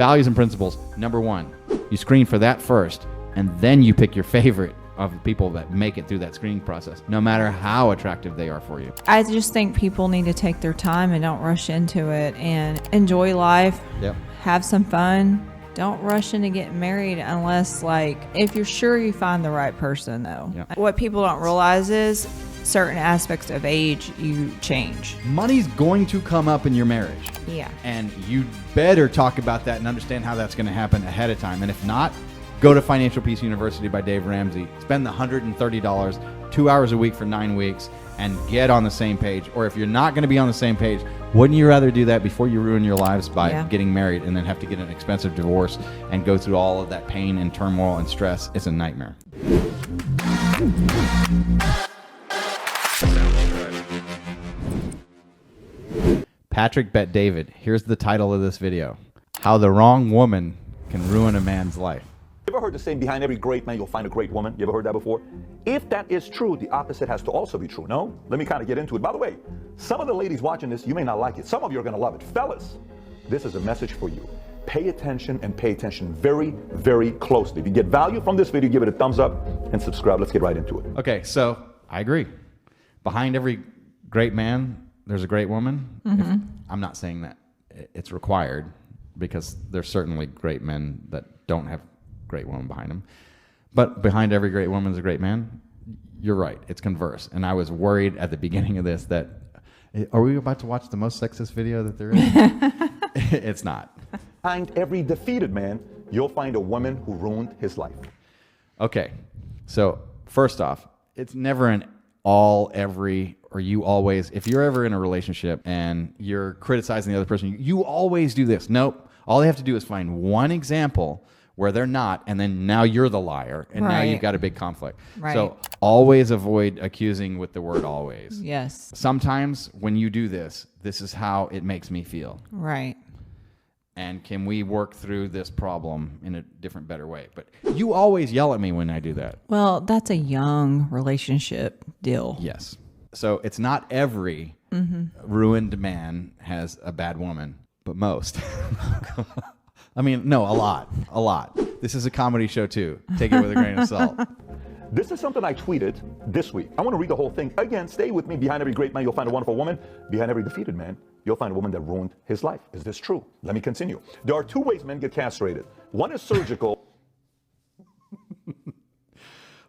Values and principles. Number one, you screen for that first, and then you pick your favorite of people that make it through that screening process, no matter how attractive they are for you. I just think people need to take their time and don't rush into it and enjoy life. Yep. Have some fun. Don't rush into getting married unless, if you're sure you find the right person, though. Yep. What people don't realize is certain aspects of age you change. Money's going to come up in your marriage. Yeah. And you better talk about that and understand how that's going to happen ahead of time. And if not, go to Financial Peace University by Dave Ramsey. Spend the $130, 2 hours a week for 9 weeks, and get on the same page. Or if you're not going to be on the same page, wouldn't you rather do that before you ruin your lives by getting married and then have to get an expensive divorce and go through all of that pain and turmoil and stress? It's a nightmare. Patrick Bet David. Here's the title of this video. How the wrong woman can ruin a man's life. You ever heard the saying, behind every great man, you'll find a great woman? You ever heard that before? If that is true, the opposite has to also be true, no? Let me kind of get into it. By the way, some of the ladies watching this, you may not like it. Some of you are going to love it. Fellas, this is a message for you. Pay attention and pay attention very, very closely. If you get value from this video, give it a thumbs up and subscribe. Let's get right into it. Okay, so I agree. Behind every great man, there's a great woman. I'm not saying that it's required, because there's certainly great men that don't have great women behind them. But behind every great woman is a great man. You're right. It's converse. And I was worried at the beginning of this that, are we about to watch the most sexist video that there is? It's not. Behind every defeated man, you'll find a woman who ruined his life. Okay. So first off, it's never an all, every, or you always. If you're ever in a relationship and you're criticizing the other person, you always do this. Nope. All they have to do is find one example where they're not, and then now you're the liar, and now you've got a big conflict. Right. So always avoid accusing with the word always. Yes. Sometimes when you do this, this is how it makes me feel. Right. And can we work through this problem in a different, better way? But you always yell at me when I do that. Well, that's a young relationship deal. Yes. So it's not every ruined man has a bad woman, but most. I mean, no, a lot. This is a comedy show too. Take it with a grain of salt. This is something I tweeted this week. I want to read the whole thing. Again, stay with me. Behind every great man, you'll find a wonderful woman. Behind every defeated man, you'll find a woman that ruined his life. Is this true? Let me continue. There are two ways men get castrated. One is surgical.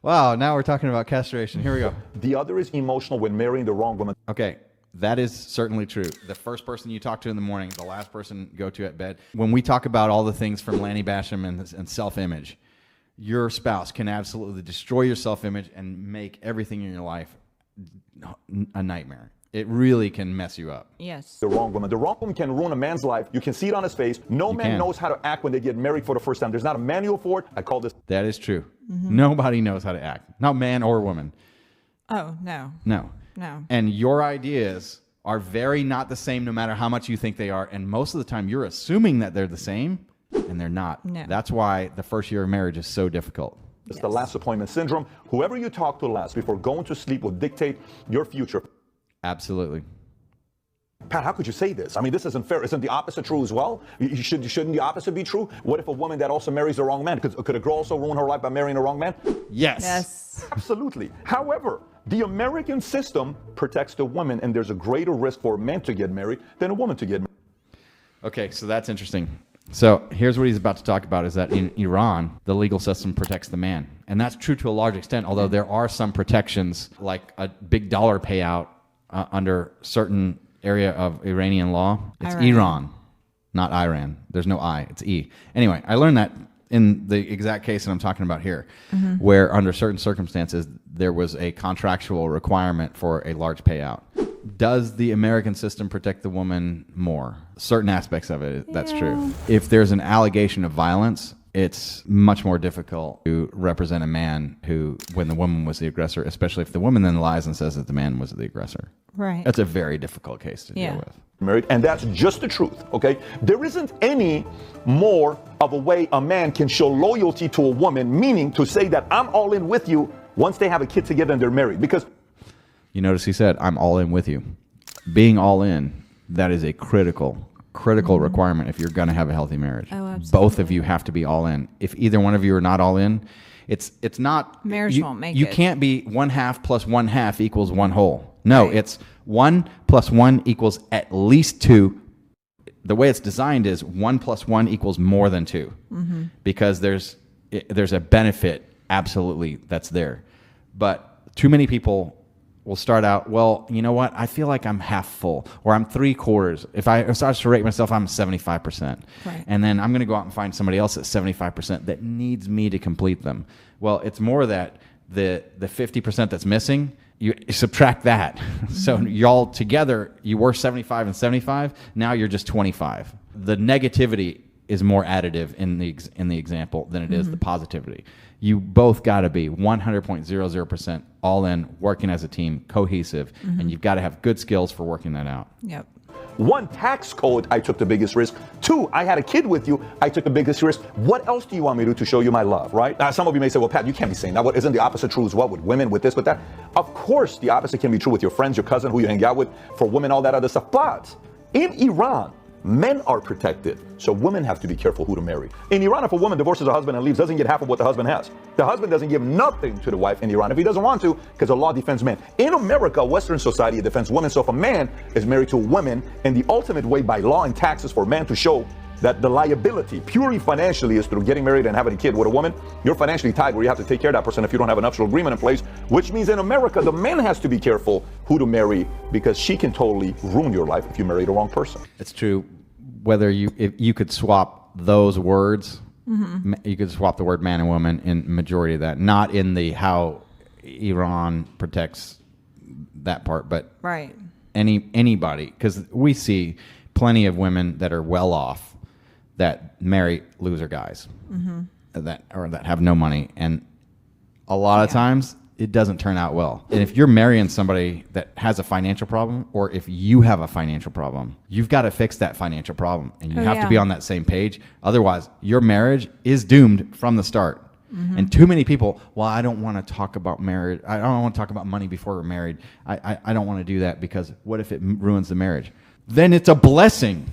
Wow, now we're talking about castration. Here we go. The other is emotional, when marrying the wrong woman. Okay, that is certainly true. The first person you talk to in the morning, the last person you go to at bed. When we talk about all the things from Lanny Basham and self-image, your spouse can absolutely destroy your self-image and make everything in your life a nightmare. It really can mess you up. Yes. The wrong woman. The wrong woman can ruin a man's life. You can see it on his face. No man knows how to act when they get married for the first time. There's not a manual for it. I call this. That is true. Nobody knows how to act. Not man or woman. Oh, no. No. No. And your ideas are very not the same no matter how much you think they are. And most of the time you're assuming that they're the same, and they're not. No. That's why the first year of marriage is so difficult. It's the last appointment syndrome. Whoever you talk to last before going to sleep will dictate your future. Absolutely. Pat, how could you say this? I mean, this isn't fair. Isn't the opposite true as well? Shouldn't the opposite be true? What if a woman that also marries the wrong man? Could a girl also ruin her life by marrying the wrong man? Yes. Yes. Absolutely. However, the American system protects the woman, and there's a greater risk for a man to get married than a woman to get married. Okay, so that's interesting. So here's what he's about to talk about, is that in Iran, the legal system protects the man. And that's true to a large extent, although there are some protections, like a big dollar payout under certain area of Iranian law. It's Iran, not Iran. There's no I, it's E. Anyway, I learned that in the exact case that I'm talking about here, where under certain circumstances, there was a contractual requirement for a large payout. Does the American system protect the woman more? Certain aspects of it, that's true. If there's an allegation of violence, it's much more difficult to represent a man who, when the woman was the aggressor, especially if the woman then lies and says that the man was the aggressor. Right. That's a very difficult case to deal with. Married, and that's just the truth, okay? There isn't any more of a way a man can show loyalty to a woman, meaning to say that I'm all in with you once they have a kid together and they're married. Because you notice he said, I'm all in with you. Being all in, that is a critical critical requirement if you're going to have a healthy marriage. Oh, absolutely. Both of you have to be all in. If either one of you are not all in, it's not Marriage won't make you it. can't be 1/2 plus 1/2 equals 1 whole. No, Right. it's 1 plus 1 equals at least 2. The way it's designed is 1 plus 1 equals more than 2, because there's a benefit absolutely that's there. But too many people will start out, well, you know what? I feel like I'm half full, or I'm 3/4. If I start to rate myself, I'm 75%. Right. And then I'm going to go out and find somebody else at 75% that needs me to complete them. Well, it's more that the 50% that's missing, you subtract that. So y'all together, you were 75 and 75. Now you're just 25. The negativity is more additive in the example than it is the positivity. You both got to be 100.00% all in, working as a team, cohesive, and you've got to have good skills for working that out. Yep. 1, tax code, I took the biggest risk. 2, I had a kid with you, I took the biggest risk. What else do you want me to do to show you my love, right? Now, some of you may say, well, Pat, you can't be saying that. What, isn't the opposite true as well with women, with this, with that? Of course, the opposite can be true with your friends, your cousin, who you hang out with, for women, all that other stuff. But in Iran, men are protected, so women have to be careful who to marry. In Iran, if a woman divorces her husband and leaves, doesn't get half of what the husband has. The husband doesn't give nothing to the wife in Iran if he doesn't want to, because the law defends men. In America, Western society, it defends women. So if a man is married to a woman, and the ultimate way by law and taxes for a man to show that the liability, purely financially, is through getting married and having a kid with a woman, you're financially tied where you have to take care of that person if you don't have an nuptial agreement in place, which means in America, the man has to be careful who to marry, because she can totally ruin your life if you marry the wrong person. It's true. If you could swap those words, you could swap the word man and woman in majority of that, not in the how Iran protects that part, but Right. anybody, because we see plenty of women that are well off that marry loser guys that have no money, and a lot of times it doesn't turn out well. And if you're marrying somebody that has a financial problem, or if you have a financial problem, you've got to fix that financial problem, and you have to be on that same page. Otherwise, your marriage is doomed from the start. And too many people, well, I don't want to talk about marriage. I don't want to talk about money before we're married. I don't want to do that, because what if it ruins the marriage? Then it's a blessing.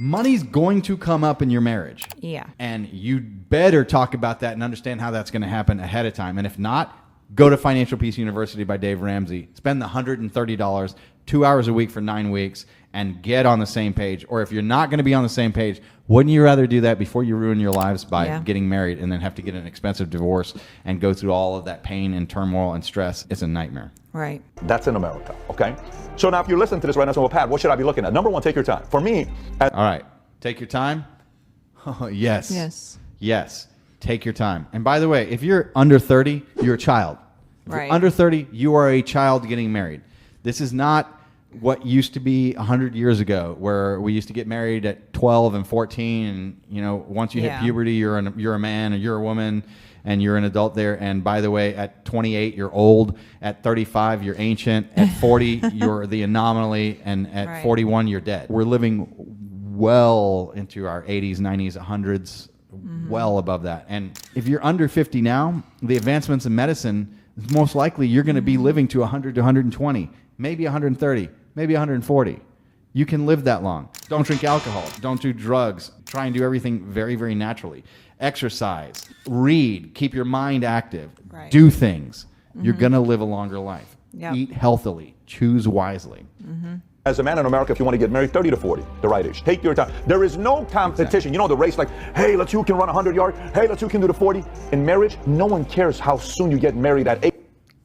Money's going to come up in your marriage. Yeah. And you better talk about that and understand how that's going to happen ahead of time. And if not, go to Financial Peace University by Dave Ramsey. Spend the $130, 2 hours a week for 9 weeks, and get on the same page. Or if you're not going to be on the same page, wouldn't you rather do that before you ruin your lives by getting married and then have to get an expensive divorce and go through all of that pain and turmoil and stress? It's a nightmare. Right. That's in America, okay? So now if you're listening to this right now, so, well, Pat, what should I be looking at? Number 1, take your time. For me, All right. Take your time. Oh, yes. Yes. Yes. Take your time. And by the way, if you're under 30, you're a child. If Right. you're under 30, you are a child getting married. This is not what used to be 100 years ago, where we used to get married at 12 and 14, and once you hit puberty, you're a man or you're a woman, and you're an adult there. And by the way, at 28, you're old. At 35, you're ancient. At 40, you're the anomaly, and at 41, you're dead. We're living well into our 80s, 90s, 100s, well above that. And if you're under 50 now, the advancements in medicine, most likely you're going to be living to 100 to 120, maybe 130, maybe 140. You can live that long. Don't drink alcohol. Don't do drugs. Try and do everything very, very naturally. Exercise. Read. Keep your mind active. Right. Do things. You're going to live a longer life. Yep. Eat healthily. Choose wisely. as a man in America, if you want to get married, 30 to 40, the right age. Take your time. There is no competition. You know the race, like, hey, let's see who can run 100 yards. Hey, let's see who can do the 40. In marriage, no one cares how soon you get married at 8.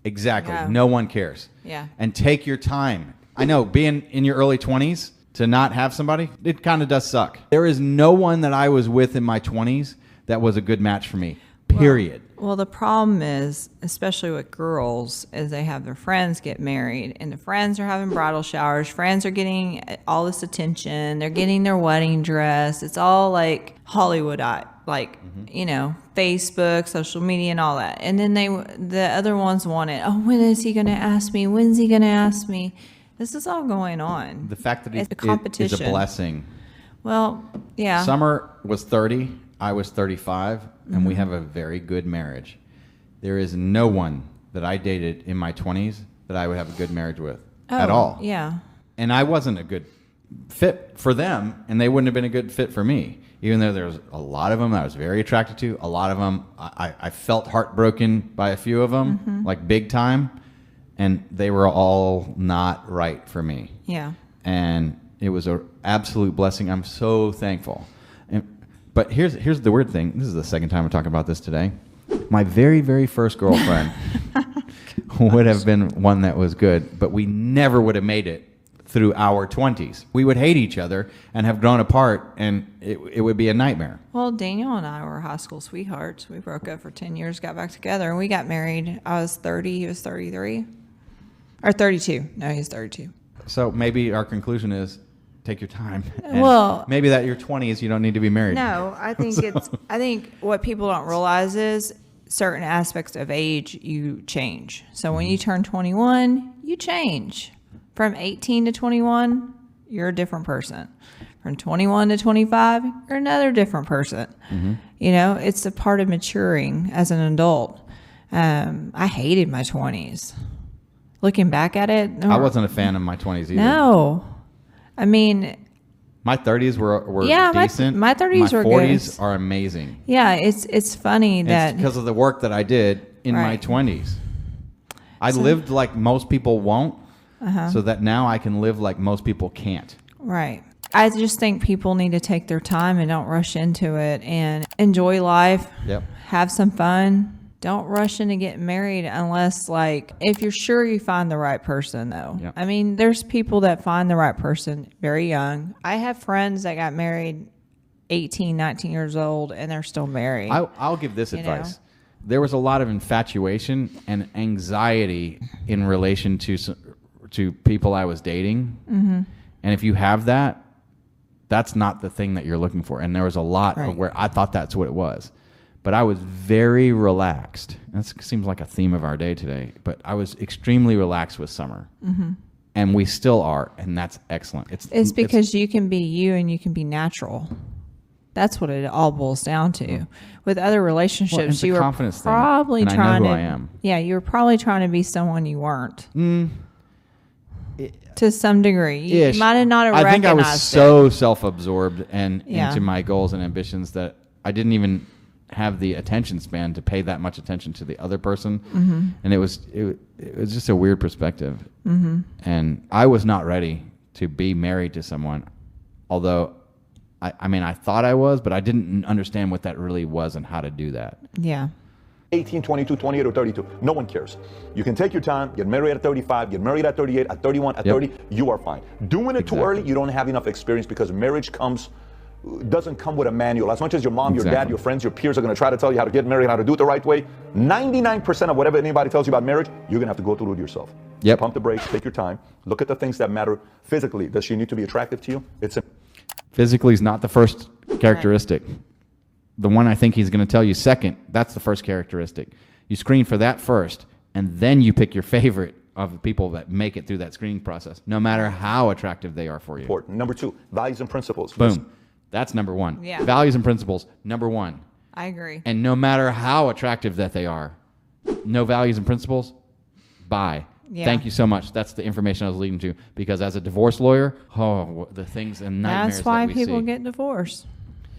Exactly. Yeah. No one cares. Yeah. And take your time. I know being in your early 20s to not have somebody, it kind of does suck. There is no one that I was with in my 20s that was a good match for me. Period. Well, the problem is, especially with girls, is they have their friends get married, and the friends are having bridal showers. Friends are getting all this attention. They're getting their wedding dress. It's all like Hollywoodite, like, you know, Facebook, social media, and all that. And then the other ones want it. Oh, when is he going to ask me? When's he going to ask me? This is all going on. The fact that It's a it is competition. a blessing. Well, yeah. Summer was 30. I was 35, and we have a very good marriage. There is no one that I dated in my 20s that I would have a good marriage with at all. Yeah. And I wasn't a good fit for them, and they wouldn't have been a good fit for me. Even though there's a lot of them I was very attracted to, a lot of them I felt heartbroken by a few of them, like big time, and they were all not right for me. Yeah. And it was an absolute blessing. I'm so thankful. But here's the weird thing. This is the second time I'm talking about this today. My very, very first girlfriend would have been one that was good, but we never would have made it through our 20s. We would hate each other and have grown apart, and it would be a nightmare. Well, Daniel and I were high school sweethearts. We broke up for 10 years, got back together, and we got married. I was 30, he was 33. Or 32. No, he's 32. So maybe our conclusion is take your time. And Well, maybe that your 20s, you don't need to be married. No, I think I think what people don't realize is certain aspects of age you change. So when you turn 21, you change. From 18 to 21, you're a different person. From 21 to 25, you're another different person. You know, it's a part of maturing as an adult. I hated my 20s. Looking back at it, I wasn't a fan of my 20s either. No. I mean, my 30s were Yeah, decent. my 30s were My 40s good. are amazing. yeah, it's funny that It's because of the work that I did in my Right. 20s. I lived like most people won't, so that now I can live like most people can't. right. I just think people need to take their time and don't rush into it and enjoy life. Yep. Have some fun. Don't rush into getting married unless, like, if you're sure you find the right person, though. Yep. I mean, there's people that find the right person very young. I have friends that got married 18, 19 years old, and they're still married. I'll give this You advice. know? There was a lot of infatuation and anxiety in relation to people I was dating. And if you have that, that's not the thing that you're looking for. And there was a lot Right. of where I thought that's what it was. But I was very relaxed. That seems like a theme of our day today. But I was extremely relaxed with Summer. And we still are. And that's excellent. It's because you can be you and you can be natural. That's what it all boils down to. With other relationships, it's a you were confidence thing, probably and I know trying who to. I am. Yeah, you were probably trying to be someone you weren't. To some degree, you Ish. might have not have I think I was recognized so self-absorbed and Yeah. into my goals and ambitions that I didn't even have the attention span to pay that much attention to the other person. And it was just a weird perspective. And I was not ready to be married to someone, although I mean I thought I was, but I didn't understand what that really was and how to do that. it. Yeah. 18, 22, 28, or 32. No one cares. You can take your time, get married at 35, get married at 38, at 31, at Yep. 30, you are fine. Doing it too Exactly. early, you don't have enough experience because marriage doesn't come with a manual. As much as your mom, your dad, Exactly. your friends, your peers are going to try to tell you how to get married, how to do it the right way, 99% of whatever anybody tells you about marriage, you're going to have to go through it yourself. Yep. Pump the brakes, take your time, look at the things that matter physically. Does she need to be attractive to you? Physically is not the first characteristic. The one I think he's going to tell you second, that's the first characteristic. You screen for that first, and then you pick your favorite of the people that make it through that screening process, no matter how attractive they are for you. important. Number two, values and principles. Boom. That's number one. Yeah. Values and principles, number one. I agree. And no matter how attractive that they are, no values and principles, bye. Yeah. Thank you so much. That's the information I was leading to. Because as a divorce lawyer, the things and nightmares That's why that we people see. get divorced.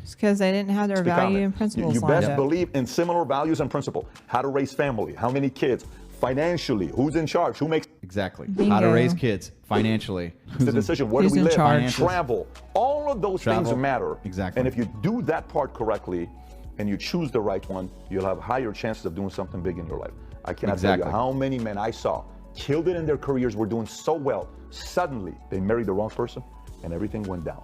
It's because they didn't have their Speak on value it. and principles You lined best up. believe in similar values and principles. How to raise family, how many kids, financially, who's in charge, who makes Exactly. Bingo. How to raise kids financially. the decision, where Who's do we in live, charge? travel. All of those things Travel. matter. Exactly. And if you do that part correctly and you choose the right one, you'll have higher chances of doing something big in your life. I cannot tell Exactly. you how many men I saw killed it in their careers, were doing so well. Suddenly, they married the wrong person and everything went down.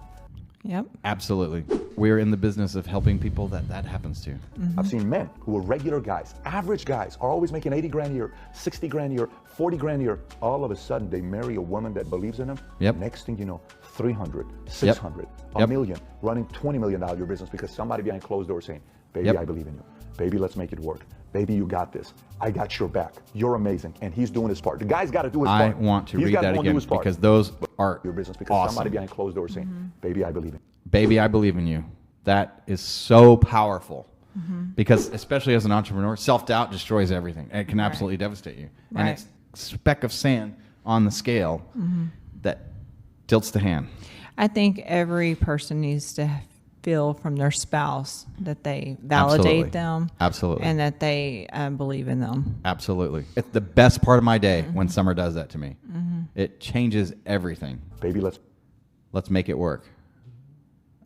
Yep. Absolutely. We're in the business of helping people that happens to. I've seen men who were regular guys, average guys, are always making 80 grand a year, 60 grand a year, 40 grand a year. All of a sudden, they marry a woman that believes in them. Yep. Next thing you know, 300, 600, a Yep. million, running $20 million of your business because somebody behind closed doors saying, baby, Yep. I believe in you. Baby, let's make it work. Baby, you got this. I got your back. You're amazing. And he's doing his part. The guy's got to do his I part. want to He's read gotta that go and do again his part. because those are Your business because somebody awesome. behind closed doors saying, baby, I believe in you. Baby, I believe in you. That is so powerful. Because especially as an entrepreneur, self-doubt destroys everything. It can absolutely devastate you. And Right. it's a speck of sand on the scale that tilts the hand. I think every person needs to feel from their spouse that they validate Absolutely. them. Absolutely. And that they believe in them. Absolutely. It's the best part of my day when Summer does that to me. It changes everything. Baby, Let's make it work.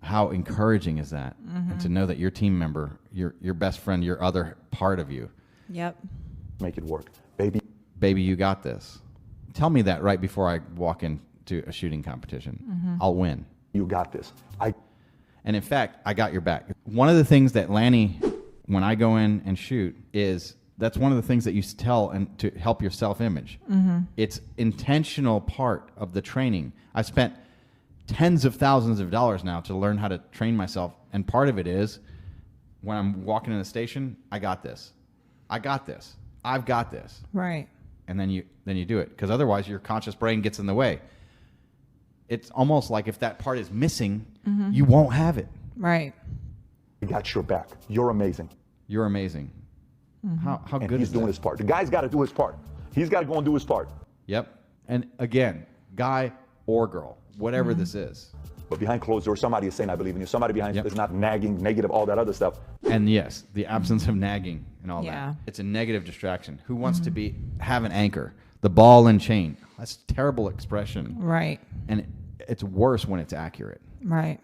How encouraging is that? And to know that your team member, your best friend, your other part of you, Yep. make it work. baby, you got this. Tell me that right before I walk into a shooting competition. I'll win. You got this. And in fact, I got your back. One of the things that Lanny, when I go in and shoot, is that's one of the things that you tell and to help your self-image. It's intentional part of the training. I spent tens of thousands of dollars now to learn how to train myself. And part of it is when I'm walking in the station, I got this. I got this. I've got this. Right. And then you do it. Because otherwise your conscious brain gets in the way. It's almost like if that part is missing, you won't have it. Right. I got your back. You're amazing. You're amazing. How And good he's is doing that? his part. The guy's got to do his part. He's got to go and do his part. Yep. And again, guy or girl, whatever this is. But behind closed doors, somebody is saying, I believe in you. Somebody behind Yep. is not nagging, negative, all that other stuff. And yes, the absence of nagging and all Yeah. that. It's a negative distraction. Who wants to have an anchor? The ball and chain. That's a terrible expression. Right. And it's worse when it's accurate. Right.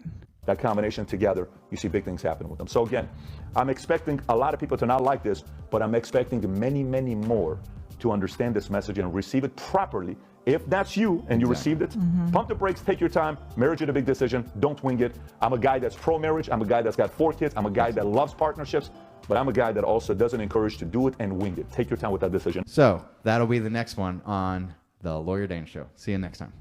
That combination together, you see big things happen with them. So again, I'm expecting a lot of people to not like this, but I'm expecting many, many more to understand this message and receive it properly. If that's you and you received it, pump the brakes, take your time. Marriage is a big decision. Don't wing it. I'm a guy that's pro-marriage. I'm a guy that's got 4 kids. I'm a guy that loves partnerships, but I'm a guy that also doesn't encourage to do it and wing it. Take your time with that decision. So that'll be the next one on the Lawyer Dana Show. See you next time.